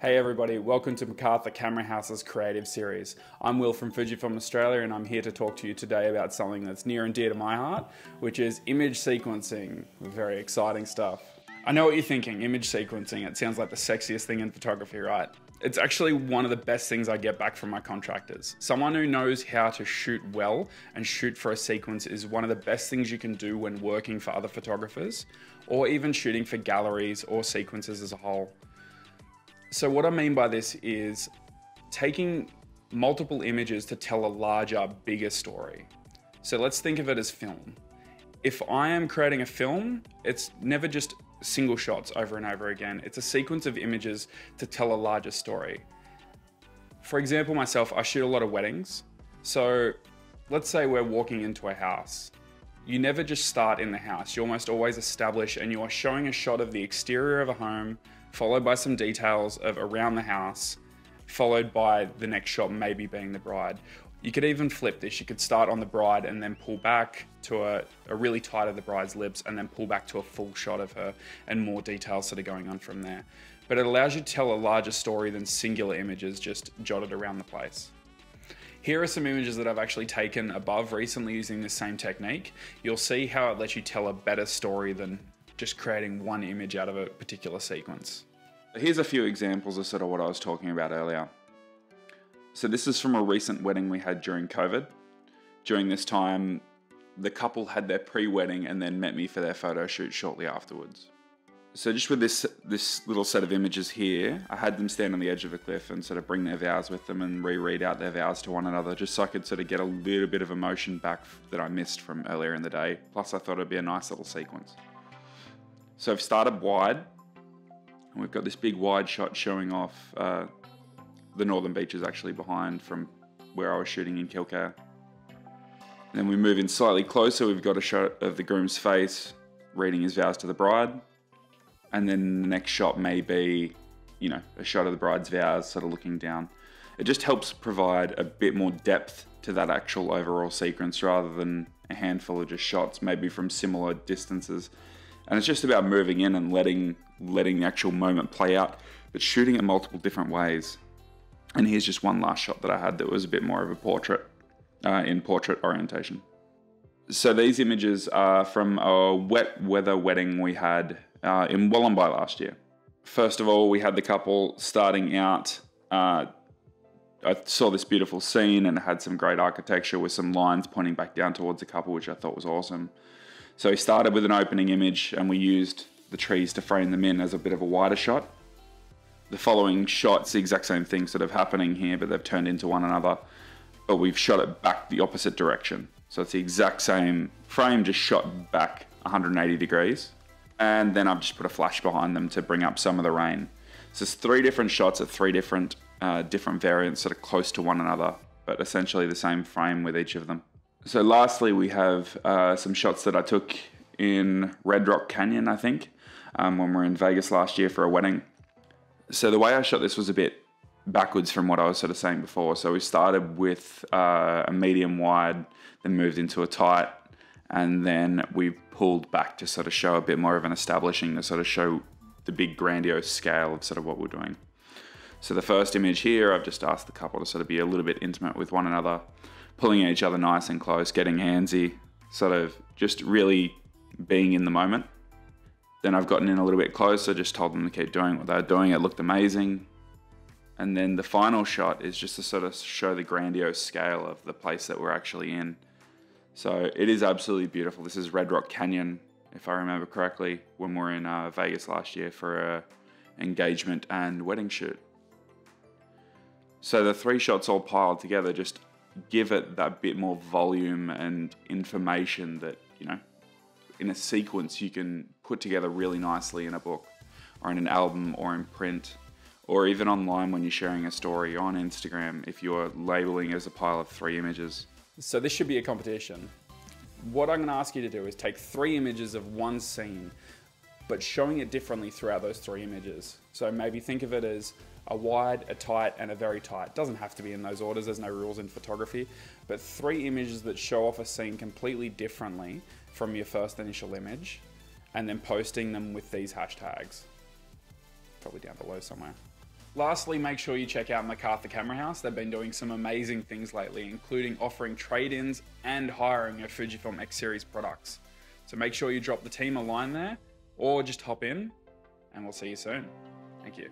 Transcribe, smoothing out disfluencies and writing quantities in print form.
Hey everybody, welcome to MacArthur Camera House's creative series. I'm Will from FujiFilm Australia and I'm here to talk to you today about something that's near and dear to my heart, which is image sequencing. Very exciting stuff. I know what you're thinking, image sequencing, it sounds like the sexiest thing in photography, right? It's actually one of the best things I get back from my contractors. Someone who knows how to shoot well and shoot for a sequence is one of the best things you can do when working for other photographers, or even shooting for galleries or sequences as a whole. So what I mean by this is taking multiple images to tell a larger, bigger story. So let's think of it as film. If I am creating a film, it's never just single shots over and over again. It's a sequence of images to tell a larger story. For example, myself, I shoot a lot of weddings. So let's say we're walking into a house. You never just start in the house. You almost always establish and you are showing a shot of the exterior of a home, followed by some details of around the house, followed by the next shot maybe being the bride. You could even flip this. You could start on the bride and then pull back to a really tight of the bride's lips and then pull back to a full shot of her and more details sort of going on from there. But it allows you to tell a larger story than singular images just jotted around the place. Here are some images that I've actually taken above recently using this same technique. You'll see how it lets you tell a better story than just creating one image out of a particular sequence. Here's a few examples of sort of what I was talking about earlier. So this is from a recent wedding we had during COVID. During this time, the couple had their pre-wedding and then met me for their photo shoot shortly afterwards. So just with this little set of images here, I had them stand on the edge of a cliff and sort of bring their vows with them and reread out their vows to one another, just so I could sort of get a little bit of emotion back that I missed from earlier in the day. Plus I thought it'd be a nice little sequence. So I've started wide, and we've got this big wide shot showing off the northern beaches actually behind from where I was shooting in Kilcare. And then we move in slightly closer, we've got a shot of the groom's face reading his vows to the bride. And then the next shot may be, you know, a shot of the bride's vows sort of looking down. It just helps provide a bit more depth to that actual overall sequence rather than a handful of just shots, maybe from similar distances. And it's just about moving in and letting the actual moment play out, but shooting it multiple different ways. And here's just one last shot that I had that was a bit more of a portrait, in portrait orientation. So these images are from a wet weather wedding we had in Wollongby last year. First of all, we had the couple starting out. I saw this beautiful scene and it had some great architecture with some lines pointing back down towards the couple, which I thought was awesome. So we started with an opening image and we used the trees to frame them in as a bit of a wider shot. The following shot's the exact same thing sort of happening here, but they've turned into one another, but we've shot it back the opposite direction. So it's the exact same frame, just shot back 180 degrees. And then I've just put a flash behind them to bring up some of the rain. So it's three different shots at three different variants sort of close to one another, but essentially the same frame with each of them. So lastly, we have some shots that I took in Red Rock Canyon, I think, when we were in Vegas last year for a wedding. So the way I shot this was a bit backwards from what I was sort of saying before. So we started with a medium wide, then moved into a tight, and then we pulled back to sort of show a bit more of an establishing to sort of show the big grandiose scale of sort of what we're doing. So the first image here, I've just asked the couple to sort of be a little bit intimate with one another, pulling each other nice and close, getting handsy, sort of just really being in the moment. Then I've gotten in a little bit closer, just told them to keep doing what they're doing. It looked amazing. And then the final shot is just to sort of show the grandiose scale of the place that we're actually in. So it is absolutely beautiful. This is Red Rock Canyon, if I remember correctly, when we were in Vegas last year for a engagement and wedding shoot. So the three shots all piled together just give it that bit more volume and information that, you know, in a sequence you can put together really nicely in a book or in an album or in print or even online when you're sharing a story on Instagram if you're labeling as a pile of three images. So this should be a competition. What I'm going to ask you to do is take three images of one scene but showing it differently throughout those three images. So maybe think of it as a wide, a tight, and a very tight. It doesn't have to be in those orders, there's no rules in photography, but three images that show off a scene completely differently from your first initial image, and then posting them with these hashtags. Probably down below somewhere. Lastly, make sure you check out MacArthur Camera House. They've been doing some amazing things lately, including offering trade-ins and hiring of Fujifilm X Series products. So make sure you drop the team a line there, or just hop in, and we'll see you soon. Thank you.